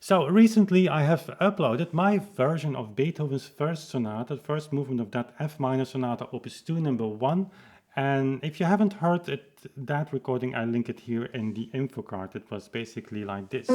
So recently I have uploaded my version of Beethoven's first sonata, the first movement of that F minor sonata, Opus 2, number 1. And if you haven't heard it, that recording, I link it here in the info card. It was basically like this.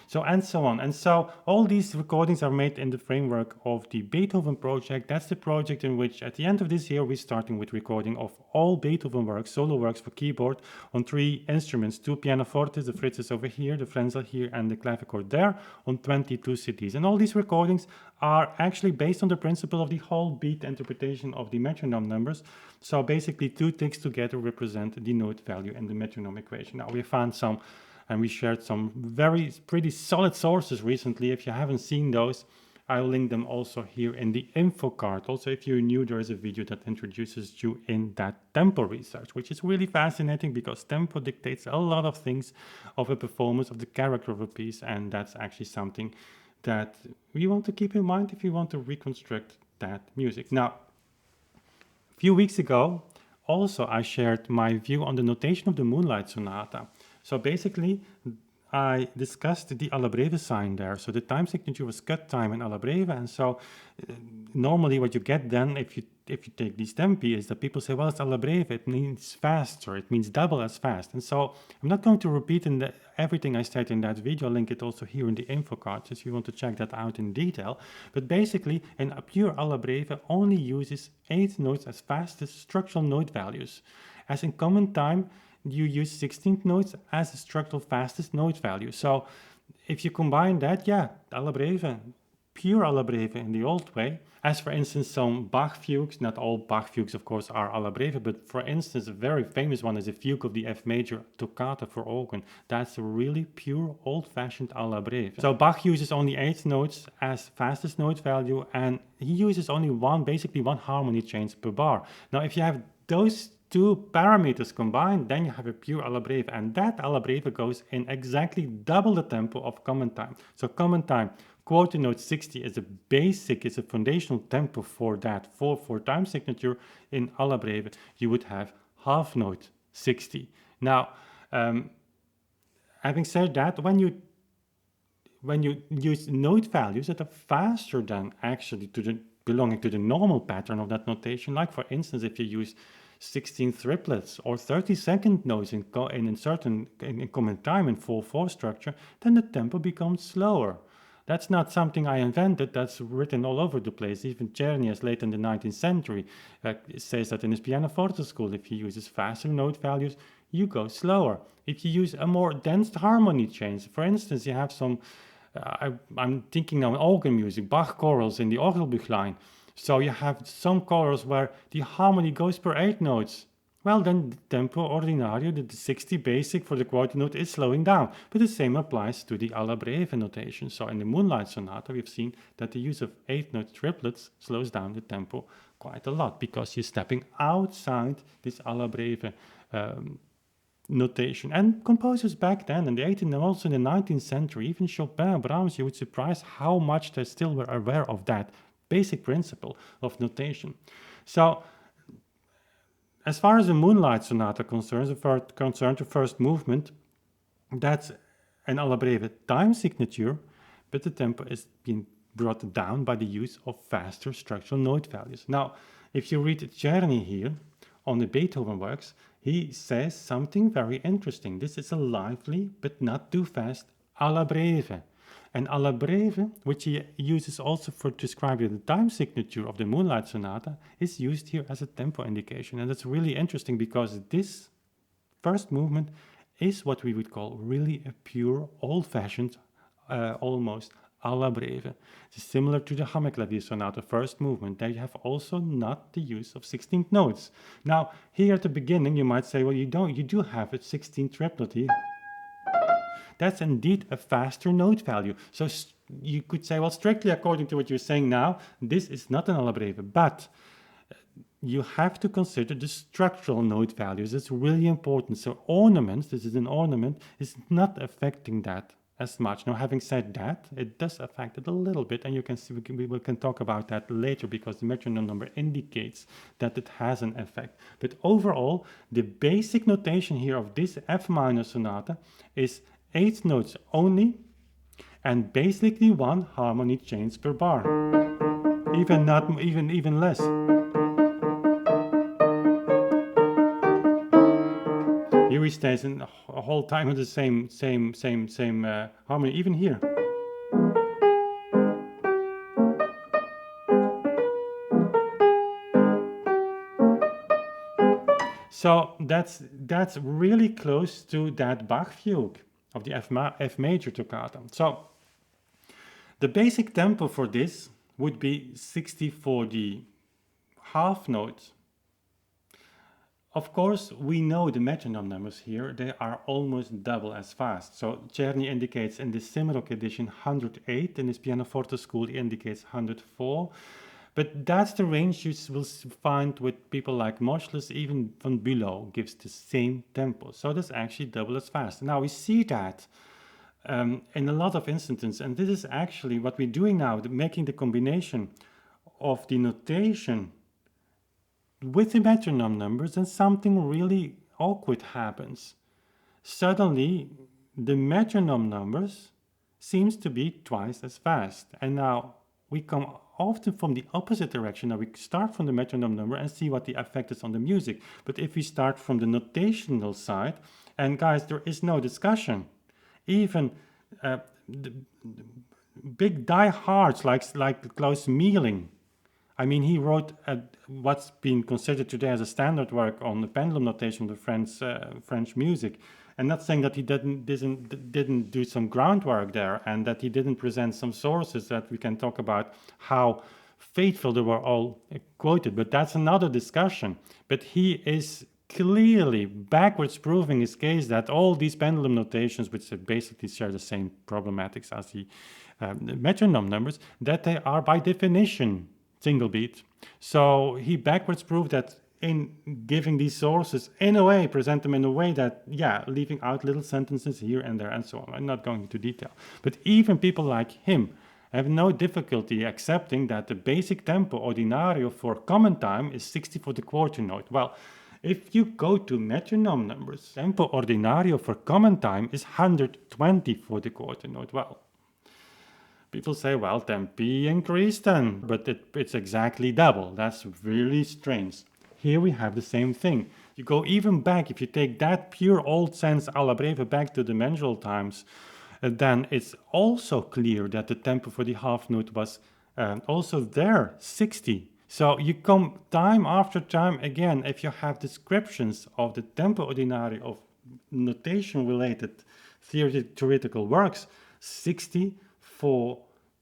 So and so on. And so all these recordings are made in the framework of the Beethoven project. That's the project in which at the end of this year we're starting with recording of all Beethoven works, solo works for keyboard on 3 instruments, 2 pianofortes, the fritzes over here, the frenzel here and the clavichord there on 22 CDs. And all these recordings are actually based on the principle of the whole beat interpretation of the metronome numbers. So basically 2 ticks together represent the note value in the metronome equation. Now we found some and we shared some pretty solid sources recently. If you haven't seen those, I'll link them also here in the info card. Also, if you're new, there is a video that introduces you in that tempo research, which is really fascinating because tempo dictates a lot of things of a performance, of the character of a piece, and that's actually something that we want to keep in mind if you want to reconstruct that music. Now, a few weeks ago, also I shared my view on the notation of the Moonlight Sonata. So basically, I discussed the Alla Breve sign there. So the time signature was cut time in Alla Breve. And so normally what you get then, if you take these tempi, is that people say, well, it's Alla Breve, it means faster, it means double as fast. And so I'm not going to repeat everything I said in that video. I'll link it also here in the info card if you want to check that out in detail. But basically, a pure Alla Breve only uses 8 notes as fast as structural note values. As in common time, you use 16th notes as the structural fastest note value. So if you combine that, yeah, Alla Breve, pure Alla Breve in the old way. As for instance, some Bach fugues, not all Bach fugues of course are Alla Breve, but for instance, a very famous one is a fugue of the F major toccata for organ. That's a really pure old-fashioned Alla Breve. So Bach uses only 8 notes as fastest note value, and he uses only basically one harmony change per bar. Now, if you have those 2 parameters combined, then you have a pure Alla Breve, and that Alla Breve goes in exactly double the tempo of common time. So common time, quarter note 60 is a foundational tempo for that. For time signature in Alla Breve, you would have half note 60. Now, having said that, when you use note values that are faster than actually belonging to the normal pattern of that notation, like for instance, if you use 16 triplets or 30-second notes in common time in 4/4 structure, then the tempo becomes slower. That's not something I invented, that's written all over the place. Even Czerny, as late in the 19th century, says that in his pianoforte school, if he uses faster note values, you go slower. If you use a more dense harmony change, for instance, you have some, I'm thinking now in organ music, Bach chorals in the Orgelbuchlein. So you have some chorals where the harmony goes per 8 notes. Well, then the tempo ordinario, the 60 basic for the quarter note, is slowing down. But the same applies to the Alla Breve notation. So in the Moonlight Sonata, we've seen that the use of 8-note triplets slows down the tempo quite a lot because you're stepping outside this Alla Breve notation. And composers back then in the 18th and also in the 19th century, even Chopin, Brahms, you would surprise how much they still were aware of that basic principle of notation. So as far as the Moonlight Sonata concerns, the first movement, that's an Alla Breve time signature, but the tempo is being brought down by the use of faster structural note values. Now, if you read Czerny here on the Beethoven works, he says something very interesting. This is a lively but not too fast Alla Breve. And Alla Breve, which he uses also for describing the time signature of the Moonlight Sonata, is used here as a tempo indication. And that's really interesting because this first movement is what we would call really a pure, old-fashioned, almost Alla Breve. It's similar to the Hammerklavier Sonata first movement. There you have also not the use of 16th notes. Now, here at the beginning, you might say, well, you do have a 16th triplet here. That's indeed a faster note value. So you could say, well, strictly according to what you're saying now, this is not an Alla Breve, but you have to consider the structural note values. It's really important. So ornaments, this is an ornament, is not affecting that as much. Now, having said that, it does affect it a little bit, and you can see we can talk about that later because the metronome number indicates that it has an effect. But overall, the basic notation here of this F minor sonata is 8 notes only, and basically 1 harmony change per bar, even less. Here he stays in a whole time with the same harmony, even here. So that's really close to that Bach fugue of the F major toccata. So the basic tempo for this would be 60 for the half note. Of course, we know the metronome numbers here, they are almost double as fast. So Czerny indicates in this Simrock edition 108, in his pianoforte school he indicates 104. But that's the range you will find with people like Moschles, even von Bülow gives the same tempo. So that's actually double as fast. Now we see that in a lot of instances, and this is actually what we're doing now, making the combination of the notation with the metronome numbers, and something really awkward happens. Suddenly, the metronome numbers seems to be twice as fast. And now we come often from the opposite direction. Now we start from the metronome number and see what the effect is on the music. But if we start from the notational side, and guys, there is no discussion. Even the big diehards like Klaus Mieling, I mean, he wrote what's been considered today as a standard work on the pendulum notation of French music. And not saying that he didn't do some groundwork there, and that he didn't present some sources that we can talk about how faithful they were all quoted, but that's another discussion. But he is clearly backwards proving his case that all these pendulum notations, which basically share the same problematics as the metronome numbers, that they are by definition single beat. So he backwards proved that in giving these sources, in a way, present them in a way that, yeah, leaving out little sentences here and there and so on. I'm not going into detail. But even people like him have no difficulty accepting that the basic tempo ordinario for common time is 60 for the quarter note. Well, if you go to metronome numbers, tempo ordinario for common time is 120 for the quarter note. Well, people say, well, tempi increased then, but it's exactly double. That's really strange. Here we have the same thing. You go even back, if you take that pure old sense Alla Breve back to the mensural times, then it's also clear that the tempo for the half note was also there, 60. So you come time after time again, if you have descriptions of the tempo ordinario of notation-related theoretical works, 60 for,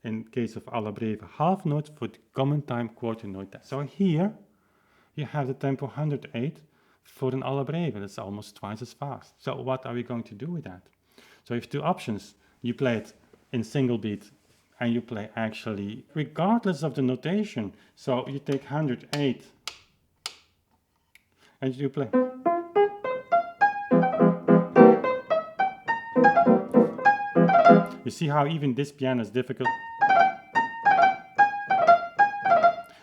in case of Alla Breve, half note, for the common time quarter note. So here you have the tempo 108 for an Alla Breve. That's almost twice as fast. So what are we going to do with that? So you have two options. You play it in single beat, and you play actually regardless of the notation. So you take 108 and you play. You see how even this piano is difficult?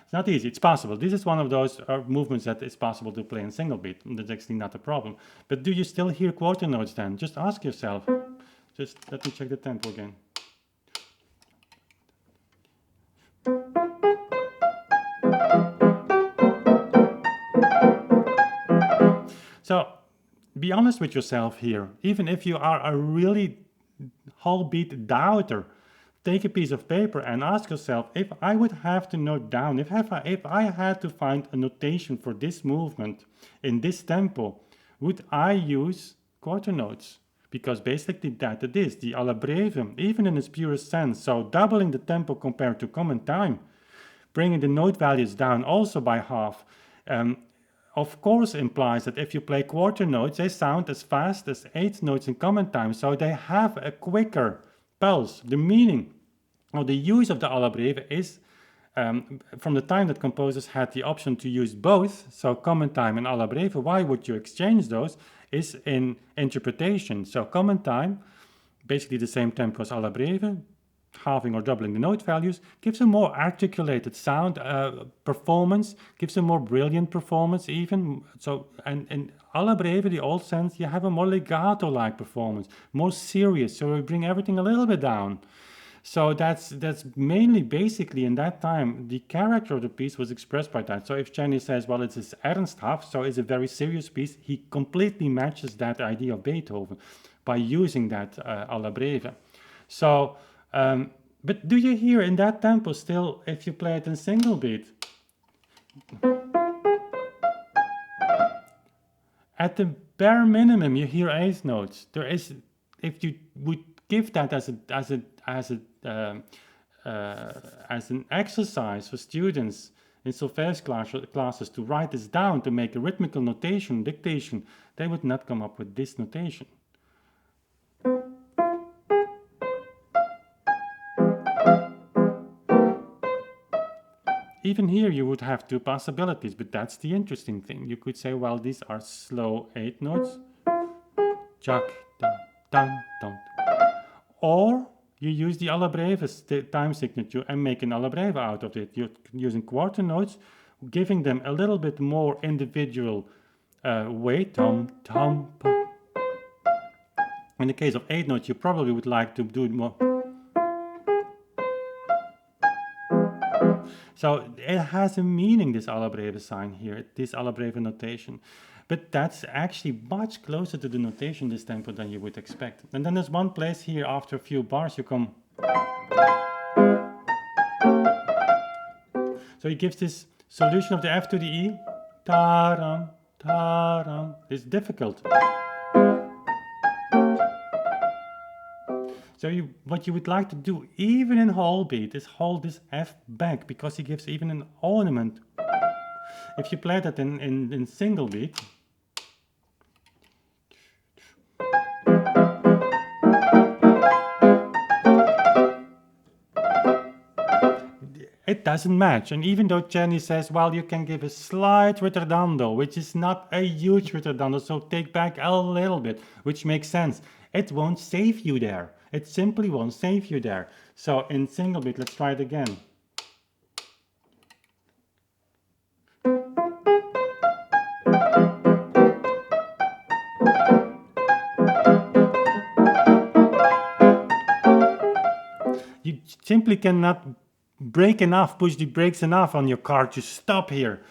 It's not easy. It's possible. This is one of those movements that is possible to play in single beat. That's actually not a problem. But do you still hear quarter notes then? Just ask yourself. Just let me check the tempo again. So be honest with yourself here. Even if you are a really whole beat doubter, take a piece of paper and ask yourself, if I would have to note down, if I had to find a notation for this movement in this tempo, would I use quarter notes? Because basically that it is, the Alla Breve, even in its purest sense, so doubling the tempo compared to common time, bringing the note values down also by half, of course implies that if you play quarter notes, they sound as fast as 8 notes in common time, so they have a quicker pulse. The meaning or the use of the Alla Breve is from the time that composers had the option to use both, so common time and Alla Breve. Why would you exchange those? Is in interpretation. So common time basically the same tempo as Alla Breve, halving or doubling the note values, gives a more articulated sound performance, gives a more brilliant performance even. So, and in Alla Breve, the old sense, you have a more legato-like performance, more serious, so we bring everything a little bit down. So that's mainly basically in that time, the character of the piece was expressed by that. So if Jenny says, well, it's this ernsthaft, so it's a very serious piece, he completely matches that idea of Beethoven by using that Alla Breve. So, but do you hear in that tempo still, if you play it in single beat? At the bare minimum, you hear eighth notes. There is, if you would give that as an exercise for students in solfège classes to write this down, to make a rhythmical notation, dictation, they would not come up with this notation. Even here you would have two possibilities, but that's the interesting thing. You could say, well, these are slow eighth notes. Jack, dun, dun, dun. Or you use the Alla Breve time signature and make an Alla Breve out of it. You're using quarter notes, giving them a little bit more individual weight. Tom, tom, pom. In the case of eighth notes, you probably would like to do it more. So it has a meaning, this Alla Breve sign here, this Alla Breve notation. But that's actually much closer to the notation this tempo than you would expect. And then there's one place here, after a few bars, you come. So he gives this solution of the F to the E. Ta-ram, ta-ram. It's difficult. So what you would like to do, even in whole beat, is hold this F back, because he gives even an ornament. If you play that in single beat, it doesn't match. And even though Jenny says, well, you can give a slight ritardando, which is not a huge ritardando, so take back a little bit, which makes sense. It won't save you there. It simply won't save you there. So in single beat, let's try it again. You simply cannot push the brakes enough on your car to stop here,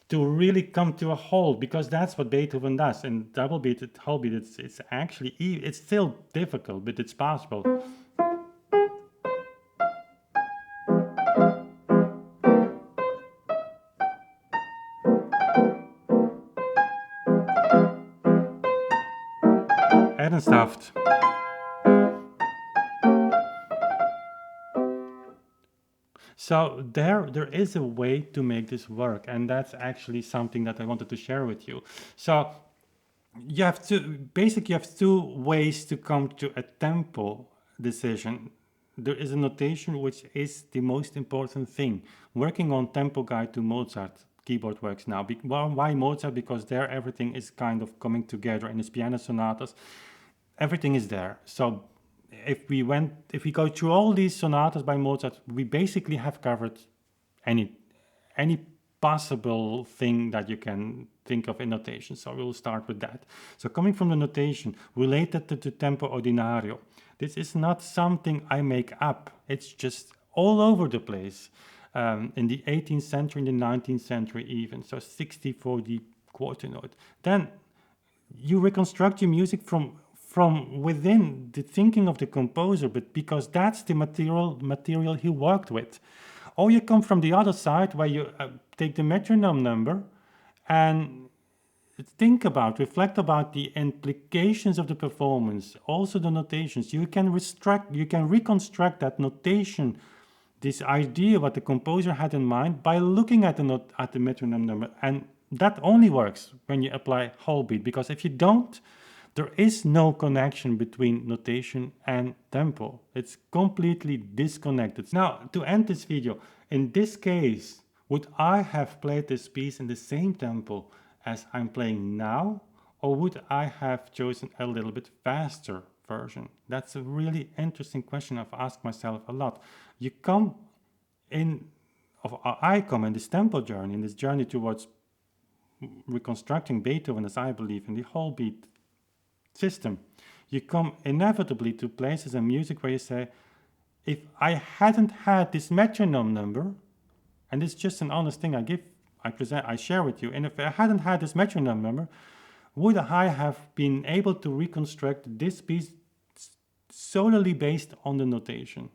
to really come to a halt, because that's what Beethoven does. In double beat, whole beat, it's actually, it's still difficult, but it's possible. Ernsthaft. So there is a way to make this work, and that's actually something that I wanted to share with you. So you have two ways to come to a tempo decision. There is a notation which is the most important thing. Working on tempo guide to Mozart keyboard works now. Why Mozart? Because there everything is kind of coming together in his piano sonatas. Everything is there. So if we go through all these sonatas by Mozart, we basically have covered any possible thing that you can think of in notation. So we'll start with that. So coming from the notation related to the tempo ordinario, this is not something I make up. It's just all over the place. In the 18th century, in the 19th century even. So 60 for the quarter note. Then you reconstruct your music from within the thinking of the composer, but because that's the material he worked with. Or you come from the other side, where you take the metronome number and reflect about the implications of the performance, also the notations. You can reconstruct that notation, this idea what the composer had in mind, by looking at the metronome number. And that only works when you apply whole beat, because if you don't, there is no connection between notation and tempo. It's completely disconnected. Now, to end this video, in this case, would I have played this piece in the same tempo as I'm playing now? Or would I have chosen a little bit faster version? That's a really interesting question I've asked myself a lot. You come in, I come in this tempo journey, in this journey towards reconstructing Beethoven, as I believe, in the whole beat system. You come inevitably to places in music where you say, if I hadn't had this metronome number, and it's just an honest thing I share with you, and if I hadn't had this metronome number, would I have been able to reconstruct this piece solely based on the notation?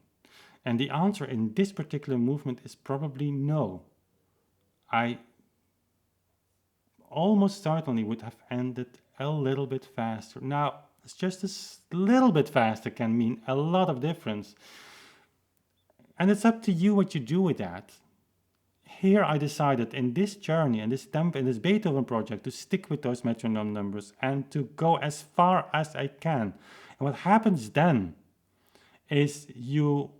And the answer in this particular movement is probably no. I almost certainly would have ended a little bit faster. Now, it's just a little bit faster can mean a lot of difference. And it's up to you what you do with that. Here I decided in this journey, in this Beethoven project, to stick with those metronome numbers and to go as far as I can. And what happens then is you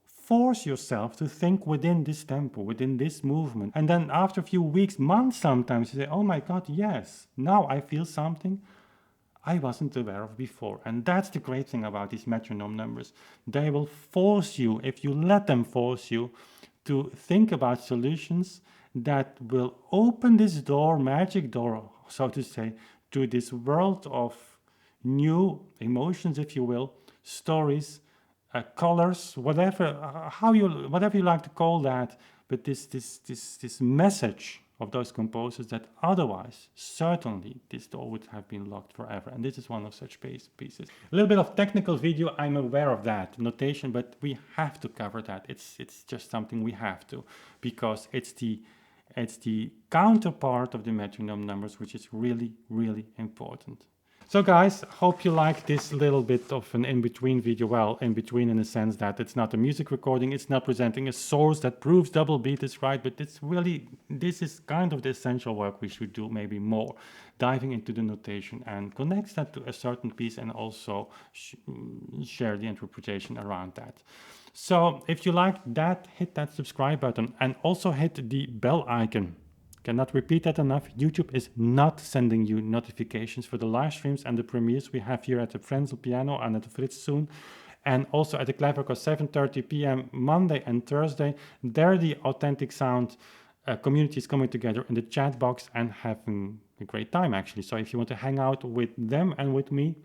force yourself to think within this tempo, within this movement. And then after a few weeks, months sometimes, you say, oh my God, yes, now I feel something I wasn't aware of before. And that's the great thing about these metronome numbers. They will force you, if you let them force you, to think about solutions that will open this door, magic door, so to say, to this world of new emotions, if you will, stories, colors, whatever you like to call that, but this message of those composers that otherwise, certainly, this door would have been locked forever. And this is one of such pieces. A little bit of technical video, I'm aware of that, notation, but we have to cover that. It's just something we have to, because it's the counterpart of the metronome numbers, which is really, really important. So guys, hope you like this little bit of an in-between video. Well, in-between in the sense that it's not a music recording, it's not presenting a source that proves double beat is right, but this is kind of the essential work we should do, maybe more, diving into the notation and connects that to a certain piece and also share the interpretation around that. So if you like that, hit that subscribe button and also hit the bell icon. Cannot repeat that enough. YouTube is not sending you notifications for the live streams and the premieres we have here at the Frenzel Piano and at the Fritz soon. And also at the Cleverco 7:30 p.m. Monday and Thursday. There the Authentic Sound community is coming together in the chat box and having a great time actually. So if you want to hang out with them and with me,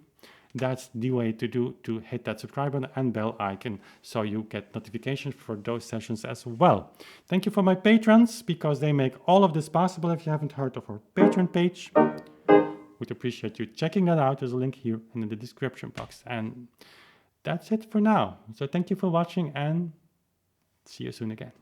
that's the way to hit that subscribe button and bell icon so you get notifications for those sessions as well. Thank you for my patrons, because they make all of this possible. If you haven't heard of our Patreon page, would appreciate you checking that out. There's a link here in the description box. And that's it for now. So thank you for watching and see you soon again.